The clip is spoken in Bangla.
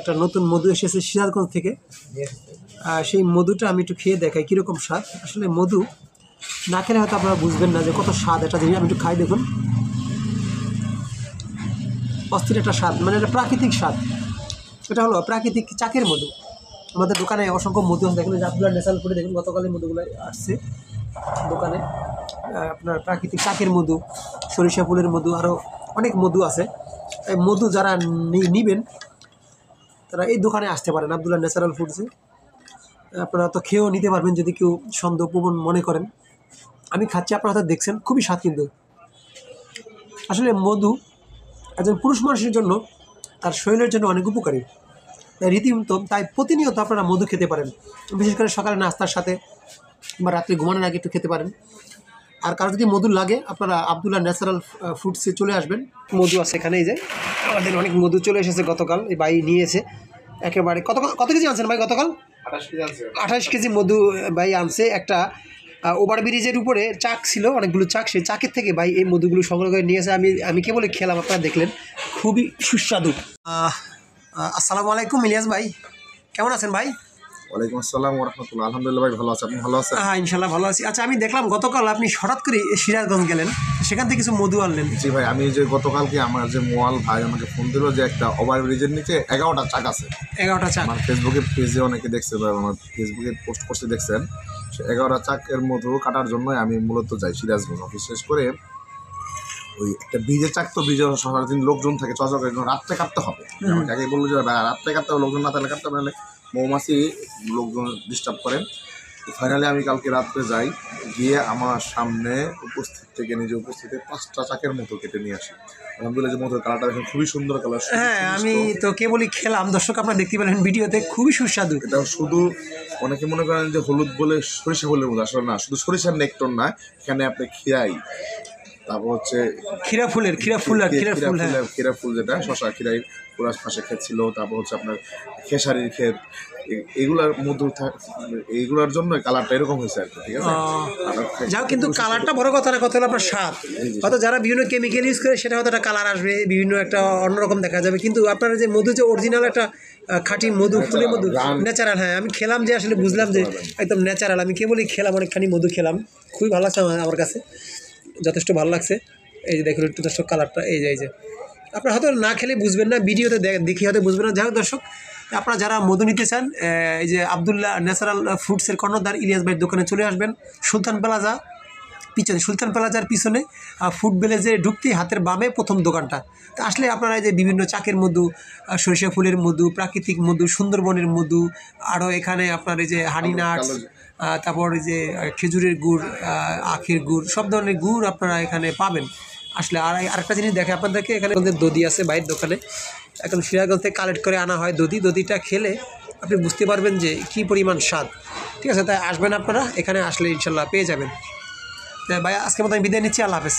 একটা নতুন মধু এসেছে সিরাজগঞ্জ থেকে। সেই মধুটা আমি একটু খেয়ে দেখাই কীরকম স্বাদ। আসলে মধু না খেলে হয়তো আপনারা বুঝবেন না যে কত স্বাদ একটা জিনিস। আমি একটু খাই, দেখুন অস্থির একটা স্বাদ, মানে একটা প্রাকৃতিক স্বাদ। এটা হলো প্রাকৃতিক চাকের মধু। আমাদের দোকানে অসংখ্য মধু আছে, দেখুন যে আব্দুল্লাহ ন্যাচারাল ফুডে দেখুন গতকালের মধুগুলো আসছে দোকানে। আপনার প্রাকৃতিক চাকের মধু, সরিষা ফুলের মধু, আরও অনেক মধু আছে। এই মধু যারা নিবেন তারা এই দোকানে আসতে পারেন আব্দুল্লাহ ন্যাচারাল ফুডসে। আপনারা তো খেয়েও নিতে পারবেন যদি কেউ সন্দেহপ্রবণ মনে করেন। আমি খাচ্ছি, আপনারা হয়তো দেখছেন, খুবই স্বাদ। কিন্তু আসলে মধু একজন পুরুষ মানুষের জন্য, তার শরীরের জন্য অনেক উপকারী, রীতিমতো। তাই প্রতিনিয়ত আপনারা মধু খেতে পারেন, বিশেষ করে সকালে নাস্তার সাথে বা রাত্রে ঘুমানোর আগে একটু খেতে পারেন। আর কারো যদি মধু লাগে আপনারা আব্দুল্লাহ ন্যাচারাল ফুডসে চলে আসবেন। মধু আছে এখানে, এই যে আমাদের অনেক মধু চলে এসেছে গতকাল, এই ভাই নিয়েছে একেবারে। কত কেজি আনছেন ভাই গতকাল? 28 কেজি মধু ভাই আনছে। একটা ওভারব্রিজের উপরে চাক ছিল, অনেকগুলো চাক, সেই চাকের থেকে ভাই এই মধুগুলো সংগ্রহ করে নিয়েছে। আমি কেবল খেলাম, আপনারা দেখলেন, খুবই সুস্বাদু। আসসালামু আলাইকুম ইলিয়াস ভাই, কেমন আছেন ভাই? ওয়ালাইকুম আসসালাম ওয়া রাহমাতুল্লাহ। আলহামদুলিল্লাহ ভাই, ভালো আছি। আপনি ভালো আছেন? হ্যাঁ ইনশাল্লাহ ভালো আছি। আচ্ছা, আমি দেখলাম গতকাল আপনি হঠাৎ করে সিরাজগঞ্জ গেলেন, সেখান থেকে কিছু মধু আনলেন। জি ভাই, আমি যে গতকালকে আমার যে মোয়াল ভাই আমাকে ফোন দিল যে একটা ওভারব্রিজের নিচে 11টা চাক আছে। 11টা চাক আমার ফেসবুকের পেজে অনেকে দেখছে বা আমার ফেসবুকে পোস্ট করছে, দেখছেন। সে 11টা চাকের মধু কাটার জন্যই আমি মূলত যাই সিরাজগঞ্জ। বিশেষ করে ওই একটা ব্রিজের চাক, তো ব্রিজে সারাদিন লোকজন থাকে, চলাচলের জন্য রাত্রে কাটতে হবে। আমাকে আগে বললো যে রাত্রে কাটতে হবে, লোকজন না থাকলে কাটতে হবে, নাহলে মৌমাছি লোকজন ডিস্টার্ব করেন। ফাইনালি আমি কালকে রাত্রে যাই, গিয়ে আমার সামনে উপস্থিত থেকে নিজে উপস্থিতে 5টা চাকের মতো কেটে নিয়ে আসি। আলহামদুলিল্লাহ, যে মধুর কালারটা দেখেন, খুবই সুন্দর কালার। হ্যাঁ, আমি তো কেবলই খেলাম, দর্শক আপনারা দেখতে পেলেন ভিডিওতে, খুবই সুস্বাদু। এটা শুধু অনেকে মনে করেন যে হলুদ বলে সরিষা ফুলের মধু, আসলে না, শুধু সরিষার নেকটর না, এখানে আপনি খিরাই, তারপর হচ্ছে ক্ষীরা ফুল, যেটা শশা খিরাই পুরো পাশে ক্ষেত ছিল, তারপর হচ্ছে আপনার খেসারির ক্ষেত, এগুলার মধু, এইগুলার জন্য কালারটা এরকম হয়েছে আর কি। ঠিক আছে, যাও, কিন্তু কালারটা বড় কথা না, কথা হলো আপনার স্বাদ। হয়তো যারা বিভিন্ন কেমিক্যাল ইউজ করে সেটা হয়তো একটা কালার আসবে, বিভিন্ন একটা অন্যরকম দেখা যাবে, কিন্তু আপনার যে মধু, যে অরিজিনাল একটা খাঁটি মধু, ফুলের মধু, ন্যাচারাল। হ্যাঁ, আমি খেলাম যে আসলে বুঝলাম যে একদম ন্যাচারাল। আমি কেবলই খেলাম, অনেকখানি মধু খেলাম, খুবই ভালো লাগছে আমার কাছে, যথেষ্ট ভালো লাগছে। এই যে দেখুন একটু দর্শক কালারটা, এই যে আপনারা হয়তো না খেলে বুঝবেন না, ভিডিওতে দেখি হয়তো বুঝবেন না। যাই হোক দর্শক, আপনারা যারা মধু নিতে চান, এই যে আব্দুল্লাহ ন্যাচারাল ফুডসের কর্ণধার ইলিয়াস ভাইয়ের দোকানে চলে আসবেন। সুলতান প্লাজার পিছনে ফুড ভিলেজে ঢুকতেই হাতের বামে প্রথম দোকানটা। তো আসলে আপনারা এই যে বিভিন্ন চাকের মধু, সরিষা ফুলের মধু, প্রাকৃতিক মধু, সুন্দরবনের মধু, আরও এখানে আপনার এই যে হানি নাটস, তারপর এই যে খেজুরের গুড়, আখের গুড়, সব ধরনের গুড় আপনারা এখানে পাবেন আসলে। আর আরেকটা জিনিস দেখে আপনাদেরকে, এখানে দধি আছে বাইরের দোকানে, এখন সিরাজগঞ্জ থেকে কালেক্ট করে আনা হয় দধিটা খেলে আপনি বুঝতে পারবেন যে কী পরিমাণ স্বাদ। ঠিক আছে, তাই আসবেন আপনারা, এখানে আসলে ইনশাল্লাহ পেয়ে যাবেন। ভাই আজকের মতো আমি বিদায় নিচ্ছি, আল্লাহ হাফেজ।